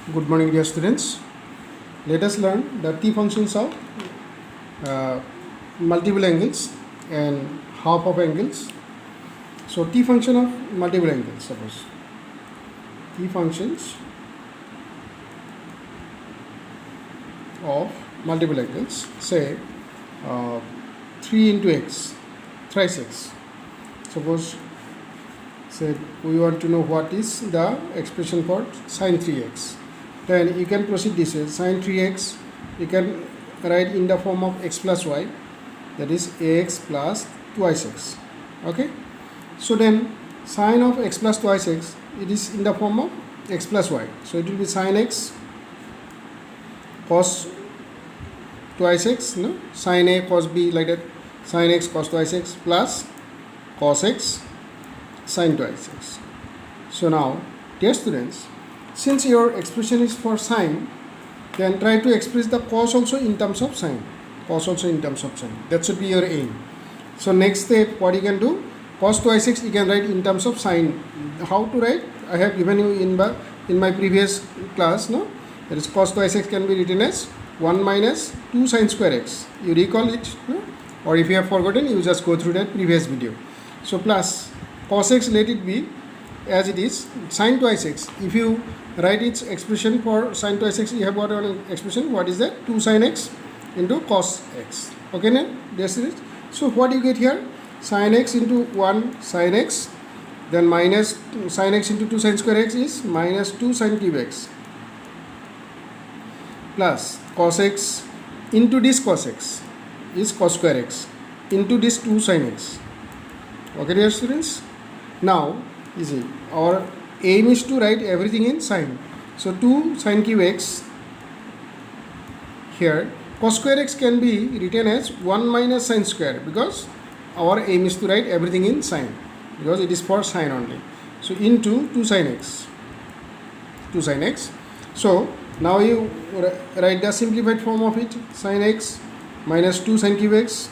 Good morning, dear students. Let us learn the t functions of multiple angles and half of angles. So, t function of multiple angles, suppose t functions of multiple angles, say 3 into x, thrice x. Suppose, say we want to know what is the expression for sine 3x. Then you can proceed this way. Sine 3x you can write in the form of x plus y, that is ax plus twice x. Okay, so then sine of x plus twice x, it is in the form of x plus y, so it will be sine x cos twice x, no, sine a cos b, like that, sine x cos twice x plus cos x sine twice x. So now, dear students, since your expression is for sine, then try to express the cos also in terms of sine. Cos also in terms of sine. That should be your aim. So next step, what you can do, cos twice x you can write in terms of sine. How to write? I have given you in my previous class. No, that is cos twice x can be written as 1 minus 2 sine square x. You recall it, no? Or if you have forgotten, you just go through that previous video. So plus cos x, let it be as it is, sine twice x. If you write its expression for sine twice x, you have got an expression. What is that? 2 sine x into cos x. Okay, now this is it. So what you get here? Sine x into 1 sine x, then minus sine x into 2 sine square x is minus 2 sine cube x, plus cos x into this cos x is cos square x into this 2 sine x. Okay, dear students. Now, you see, our aim is to write everything in sine. So 2 sine cube x here, cos square x can be written as 1 minus sine square, because our aim is to write everything in sine, because it is for sine only. So into 2 sine x, 2 sine x. So now you write the simplified form of it, sine x minus 2 sine cube x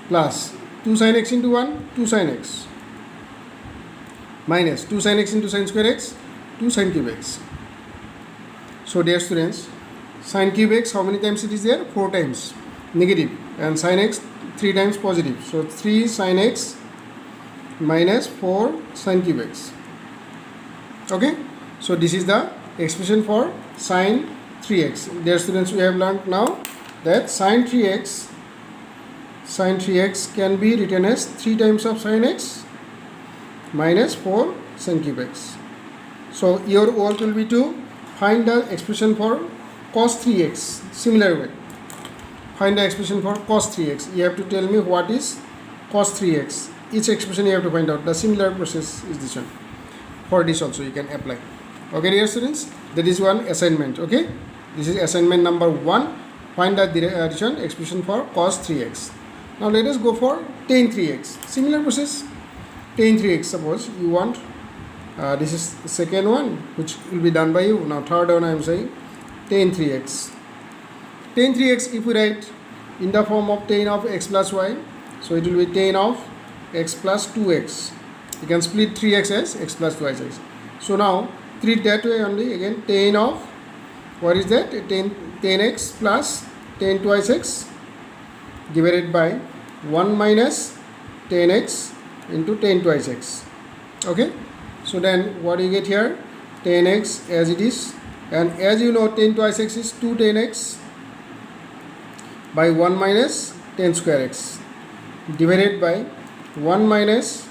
plus 2 sine x into 1, 2 sine x, minus 2 sine x into sine square x, 2 sine cube x. So dear students, sine cube x, how many times it is there? 4 times negative, and sine x 3 times positive. So 3 sine x minus 4 sine cube x. Okay, so this is the expression for sine 3x. Dear students, we have learned now that sine 3x can be written as 3 times of sine x minus 4 sine cube x. So your work will be to find the expression for cos 3x. Similar way, find the expression for cos 3x. You have to tell me what is cos 3x. Each expression you have to find out. The similar process is this one. For this also you can apply. Okay, dear students, that is one assignment. Okay, this is assignment number 1. Find the addition expression for cos 3x. Now let us go for tan 3x. Similar process. Tan 3x, suppose you want, this is the second one which will be done by you. Now third one I am saying, tan 3x. Tan 3x, if we write in the form of tan of x plus y, so it will be tan of x plus 2x. You can split 3x as x plus twice x. So now treat that way only. Again, tan of, what is that? Tan x plus tan twice x divided by 1 minus tan x into tan twice x. Okay, so then what do you get here? Tan x as it is, and as you know, tan twice x is 2 tan x by 1 minus tan square x divided by 1 minus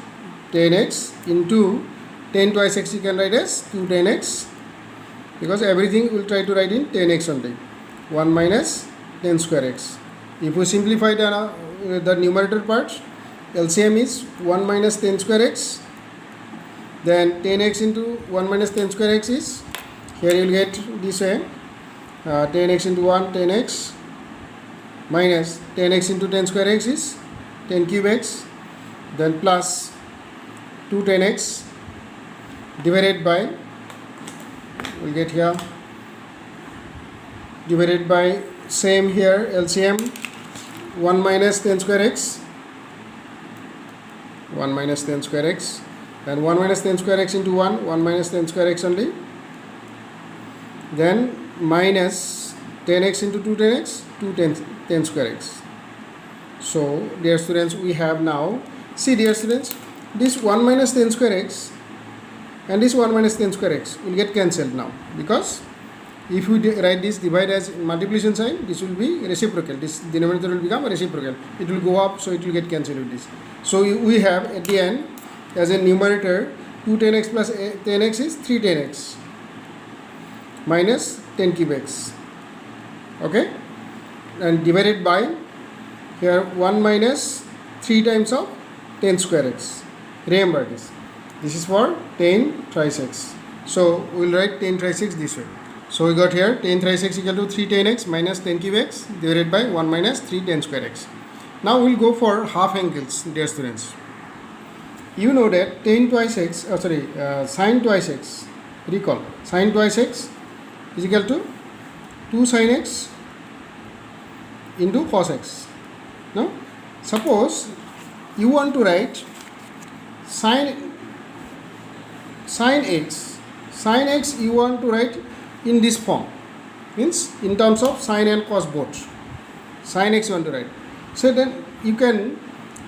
tan x into tan twice x. You can write as 2 tan x, because everything we will try to write in tan x only. 1 minus tan square x. If we simplify the numerator part, LCM is 1 minus tan square x, then tan x into 1 minus tan square x is, here you will get this way, tan x into 1 tan x minus tan x into tan square x is tan cube x, then plus 2 tan x divided by, we will get here, divided by, same here, LCM 1 minus tan square x, 1 minus tan square x, and 1 minus tan square x into 1 minus tan square x only, then minus 10x into 2 10x, 2 10 square x. So dear students, we have now, see dear students, this 1 minus 10 square x and this 1 minus 10 square x will get cancelled now, because if we write this divide as multiplication sign, this will be reciprocal, this denominator will become reciprocal, it will go up, so it will get cancelled with this. So we have at the end as a numerator 2 10x plus 10x is 3 10x minus 10 cube x, okay, and divided by here 1 minus 3 times of 10 square x. Remember this is for 10 thrice x, so we will write 10 thrice x this way. So we got here 10 thrice x equal to 3 10x minus 10 cube x divided by 1 minus 3 10 square x. Now we will go for half angles, dear students. You know that 10 twice x, sin twice x, recall, sin twice x is equal to 2 sin x into cos x. No? Suppose you want to write sin x you want to write in this form, means in terms of sin and cos both. Sin x you want to write. So then you can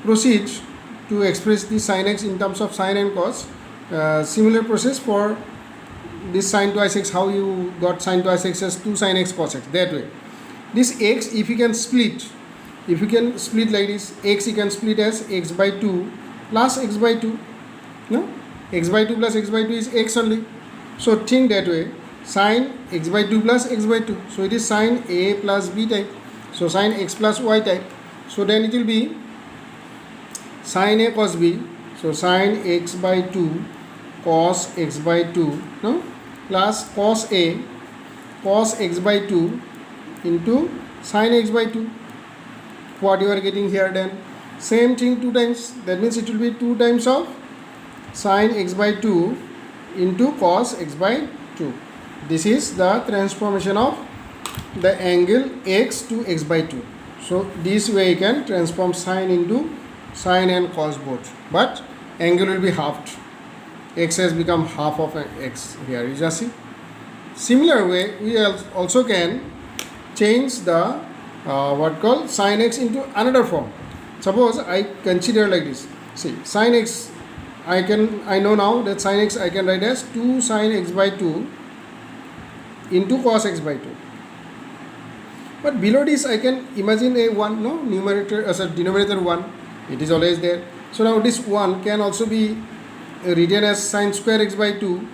proceed to express the sin x in terms of sin and cos. Similar process for this sin twice x, how you got sin twice x as 2 sin x cos x, that way. This x, if you can split like this, x you can split as x by 2 plus x by 2. No? X by 2 plus x by 2 is x only. So think that way, sin x by 2 plus x by 2. So it is sin a plus b type. So sin x plus y type. So then it will be sin a cos b. So sin x by 2 cos x by 2, no, plus cos a cos x by 2 into sin x by 2. What you are getting here then? Same thing 2 times. That means it will be 2 times of sin x by 2 into cos x by 2. This is the transformation of the angle x to x by 2. So this way you can transform sin into sin and cos both, but angle will be halved. X has become half of x here, you just see. Similar way we also can change the what called sin x into another form. Suppose I consider like this. See, sin x, I know now that sin x I can write as 2 sin x by 2 into cos x by 2. But below this I can imagine a 1, no, numerator as a denominator 1. It is always there. So now this 1 can also be written as sin square x by 2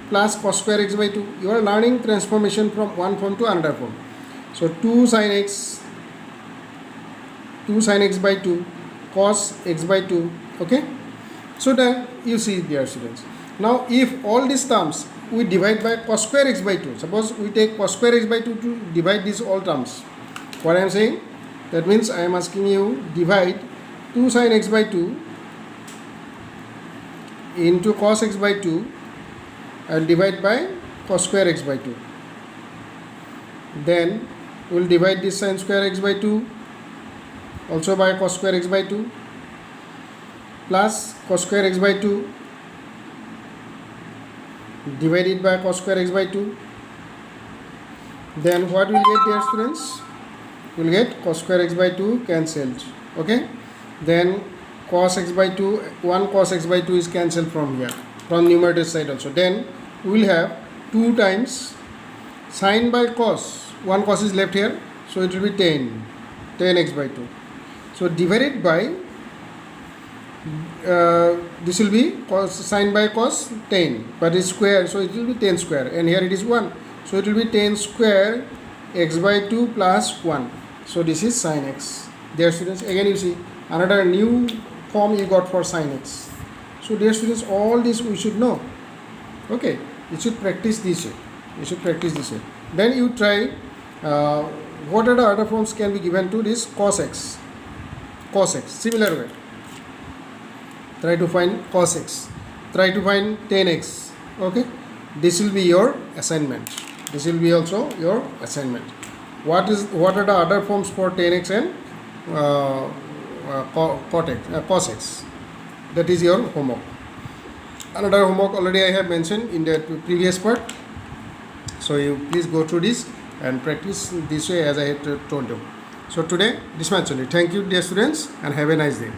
plus cos square x by 2. You are learning transformation from one form to another form. So 2 sin x by 2 cos x by 2, okay. So then you see, dear students, now if all these terms we divide by cos square x by 2, suppose we take cos square x by 2 to divide these all terms. What I am saying, that means I am asking you divide 2 sin x by 2 into cos x by 2 and divide by cos square x by 2. Then we will divide this sin square x by 2 also by cos square x by 2 plus cos square x by 2 divided by cos square x by 2. Then what we will get, dear students? We will get cos square x by 2 cancelled, okay. Then cos x by 2, 1 cos x by 2 is cancelled from here, from numerator side also. Then we will have 2 times sin by cos, 1 cos is left here, so it will be 10 x by 2. So divided by this will be cos, sin by cos 10, but it's square, so it will be 10 square, and here it is 1, so it will be 10 square x by 2 plus 1. So this is sin x. Dear students, again you see another new form you got for sin x. So dear students, all this we should know, okay. You should practice this way. Then you try what are the other forms can be given to this cos x. Similar way, try to find cos x, try to find 10x, okay. This will be your assignment. This will be also your assignment. What are the other forms for 10x and cos x? That is your homework. Another homework already I have mentioned in the previous part. So you please go through this and practice this way as I had told you. So today this much only. Thank you dear students and have a nice day.